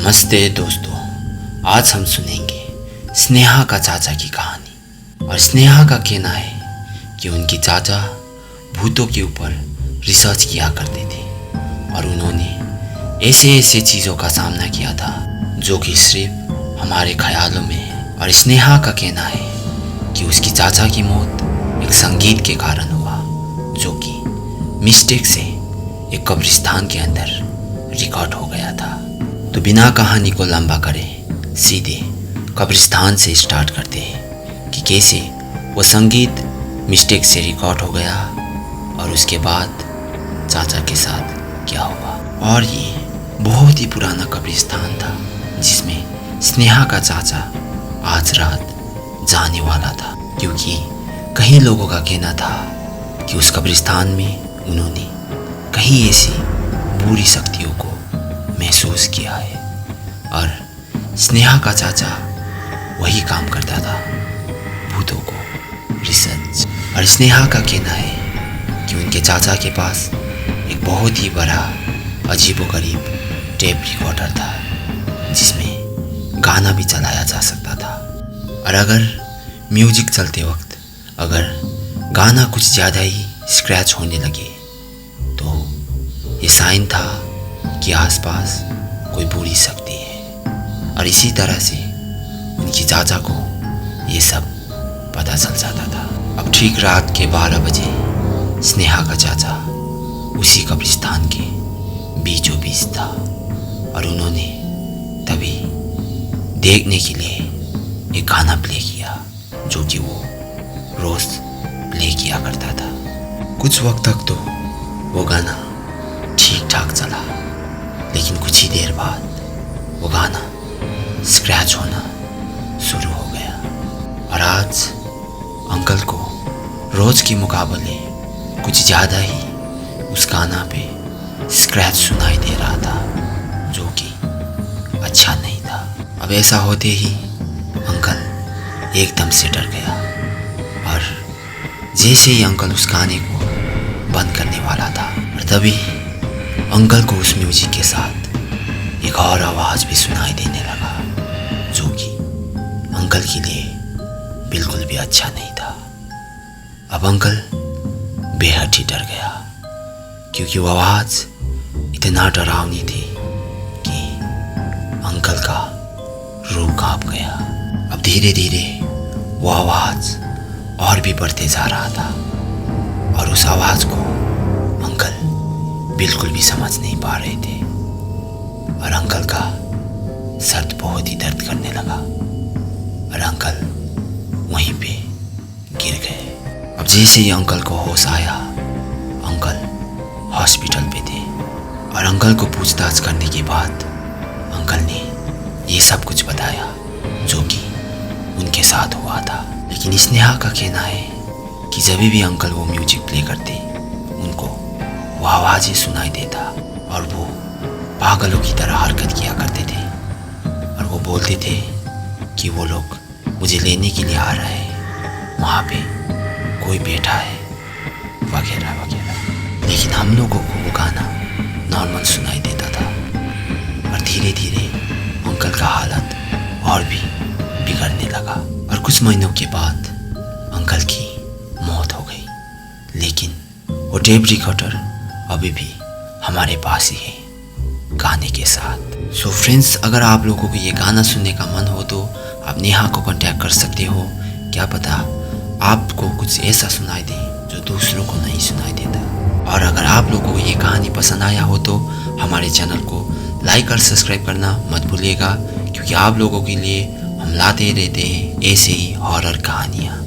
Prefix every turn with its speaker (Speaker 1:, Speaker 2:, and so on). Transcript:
Speaker 1: नमस्ते दोस्तों, आज हम सुनेंगे स्नेहा का चाचा की कहानी। और स्नेहा का कहना है कि उनके चाचा भूतों के ऊपर रिसर्च किया करते थे और उन्होंने ऐसे ऐसे चीज़ों का सामना किया था जो कि सिर्फ हमारे ख्यालों में है। और स्नेहा का कहना है कि उसकी चाचा की मौत एक संगीत के कारण हुआ जो कि मिस्टेक से एक कब्रिस्तान के अंदर रिकॉर्ड हो गया था। तो बिना कहानी को लंबा करें, सीधे कब्रिस्तान से स्टार्ट करते हैं कि कैसे वो संगीत मिस्टेक से रिकॉर्ड हो गया और उसके बाद चाचा के साथ क्या हुआ। और ये बहुत ही पुराना कब्रिस्तान था जिसमें स्नेहा का चाचा आज रात जाने वाला था, क्योंकि कई लोगों का कहना था कि उस कब्रिस्तान में उन्होंने कहीं ऐसी बुरी शक्तियों को महसूस किया है। और स्नेहा का चाचा वही काम करता था, भूतों को रिसर्च। और स्नेहा का कहना है कि उनके चाचा के पास एक बहुत ही बड़ा अजीबोगरीब टेप रिकॉर्डर था जिसमें गाना भी चलाया जा सकता था। और अगर म्यूजिक चलते वक्त अगर गाना कुछ ज़्यादा ही स्क्रैच होने लगे तो ये साइन था कि आसपास कोई बुरी शक्ति है। और इसी तरह से उनकी चाचा को ये सब पता चल जाता था। अब ठीक रात के 12 बजे स्नेहा का चाचा उसी कब्रिस्तान के बीचों बीच था और उन्होंने तभी देखने के लिए एक गाना प्ले किया जो कि वो रोज़ प्ले किया करता था। कुछ वक्त तक तो वो गाना ठीक ठाक चला, लेकिन कुछ ही देर बाद वो गाना स्क्रैच होना शुरू हो गया। और आज अंकल को रोज़ के मुकाबले कुछ ज़्यादा ही उस गाना पे स्क्रैच सुनाई दे रहा था जो कि अच्छा नहीं था। अब ऐसा होते ही अंकल एकदम से डर गया और जैसे ही अंकल उस गाने को बंद करने वाला था और तभी अंकल को उस म्यूजिक के साथ एक और आवाज़ भी सुनाई देने लगा जो कि अंकल के लिए बिल्कुल भी अच्छा नहीं था। अब अंकल बेहद ही डर गया क्योंकि वो आवाज़ इतना डरावनी थी कि अंकल का रूह कांप गया। अब धीरे धीरे वो आवाज़ और भी बढ़ते जा रहा था और उस आवाज़ को अंकल बिल्कुल भी समझ नहीं पा रहे थे और अंकल का सर बहुत ही दर्द करने लगा और अंकल वहीं पे गिर गए। अब जैसे ही अंकल को होश आया, अंकल हॉस्पिटल पे थे और अंकल को पूछताछ करने के बाद अंकल ने ये सब कुछ बताया जो कि उनके साथ हुआ था। लेकिन स्नेहा का कहना है कि जब भी अंकल वो म्यूजिक प्ले करते उनको वो आवाज़ें सुनाई देता और वो पागलों की तरह हरकत किया करते थे और वो बोलते थे कि वो लोग मुझे लेने के लिए आ रहे हैं, वहाँ पे कोई बैठा है वगैरह वगैरह। लेकिन हम लोगों को वो गाना नॉर्मल सुनाई देता था और धीरे धीरे अंकल का हालत और भी बिगड़ने लगा और कुछ महीनों के बाद अंकल की मौत हो गई। लेकिन वो टेप रिकॉर्डर अभी भी हमारे पास ही है गाने के साथ। सो फ्रेंड्स, अगर आप लोगों को ये गाना सुनने का मन हो तो आप नेहा को कांटेक्ट कर सकते हो। क्या पता आपको कुछ ऐसा सुनाई दे जो दूसरों को नहीं सुनाई देता। और अगर आप लोगों को ये कहानी पसंद आया हो तो हमारे चैनल को लाइक और सब्सक्राइब करना मत भूलिएगा, क्योंकि आप लोगों के लिए हम लाते रहते हैं ऐसे ही हॉरर कहानियाँ।